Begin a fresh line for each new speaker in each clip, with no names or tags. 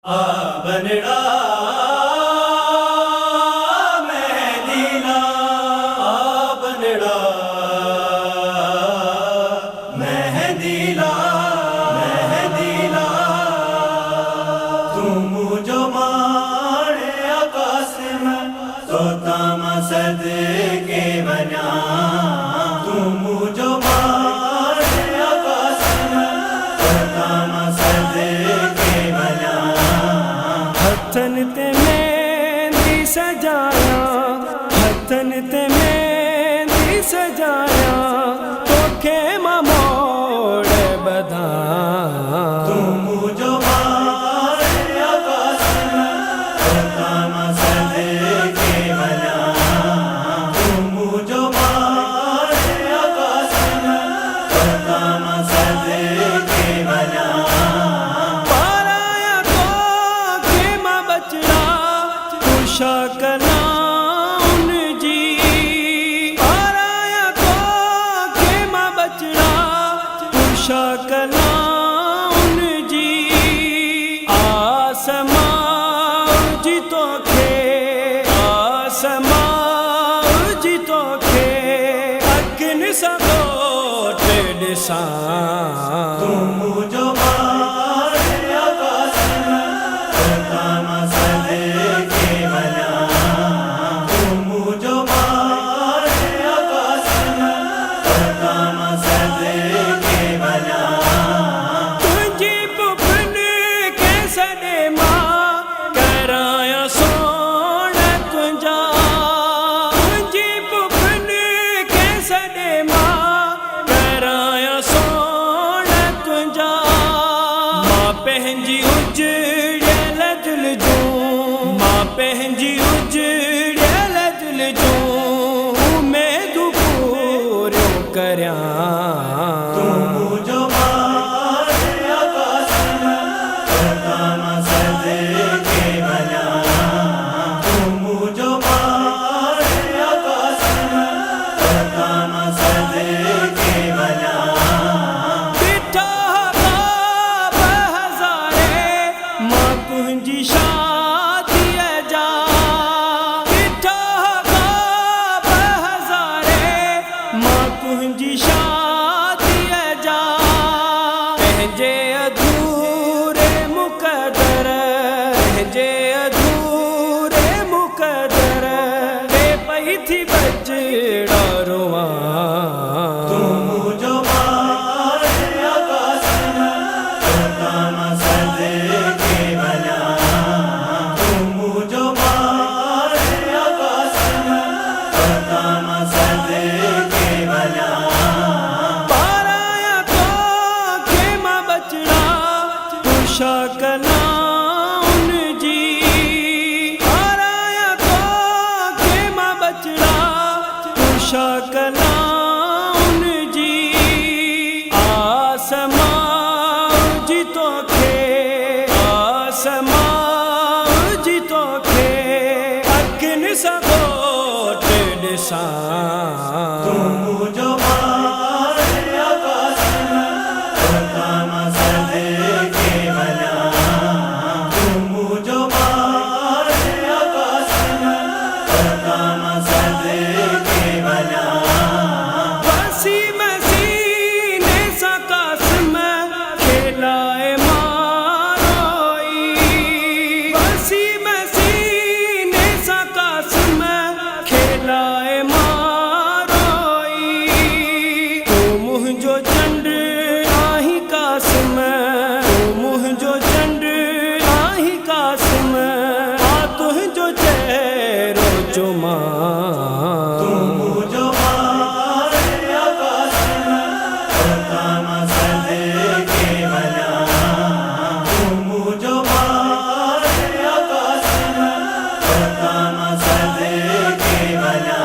बनड़ा मेहदीला बनड़ा मेहदीला मेहदीला तुम जो मारे आकाश में तो तम सद के बना तुम जो मारे आकाश में तो तम सद के बना
हथन ते मेहंदी सजाया हथन ते मेहंदी सजाया तोखे मां मोड़ बधा
तुम जो मारे आकाश में तो तम सद के बना तुम जो मारे आकाश में तो तम सद के बना
पाराया तो के मां बचड़ा खुशा कलाउन जी पाराया तो के मां बचड़ा खुशा कलाउन जी आसमां जी तोखे अखिन सगोट ॾिसां
तुम जो मारे आकाश में तो तम सद के बना तुम जो मारे आकाश में तो तम सद के बना
तुझी पुपन के सॾे मां कराया सोण तुंहिंजा तुझी पुपन के सॾे मां कराया सोण तुंहिंजा मां पंहिंजी उजड़ियल दिल जूं मां पंहिंजी उजड़ियल दिल जूं उमेदूं पूरियूं करियां
तुम जो मारे आकाश में तो तम सद के बना तुम जो मारे आकाश में तो तम सद के बना
बिठा हज़ारे मां तुंहिंजी शादीअ जा बिठा हज़ारे मां तुंहिंजी शादीअ जा पंहिंजे अधूरे मुक़दर ते पई थी बचड़ा रोवां
तुम जो मारे आकाश में तो तम सद के बना तुम जो मारे आकाश में तो तम सद के बना
पाराया तो के मां बचड़ा खुशा कलाउन जी पाराया तो के मां बचड़ा खुशा कलाउन जी आसमां जी तोखे अखिन सगोट ॾिसां
तुम जो मारे आकाश में तो तम सद के बना तुम जो मारे आकाश में तो तम सद के बना
वसी मसीने सा कास्म खेलाए मारोई वसी मसीने सा कास्म खेलाए मारोई तू मुंहिंजो चंड आहीं कास्म तू मुंहिंजो चंड आहीं कास्म आ तुंहिंजो चेहरो चुमां
तुम जो मारे आकाश में तो तम सद के बना तुम जो मारे आकाश में तो तम सद के बना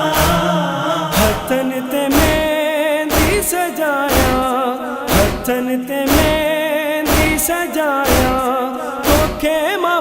हथन ते मेहंदी सजाया हथन ते मेहंदी सजाया तोखे मां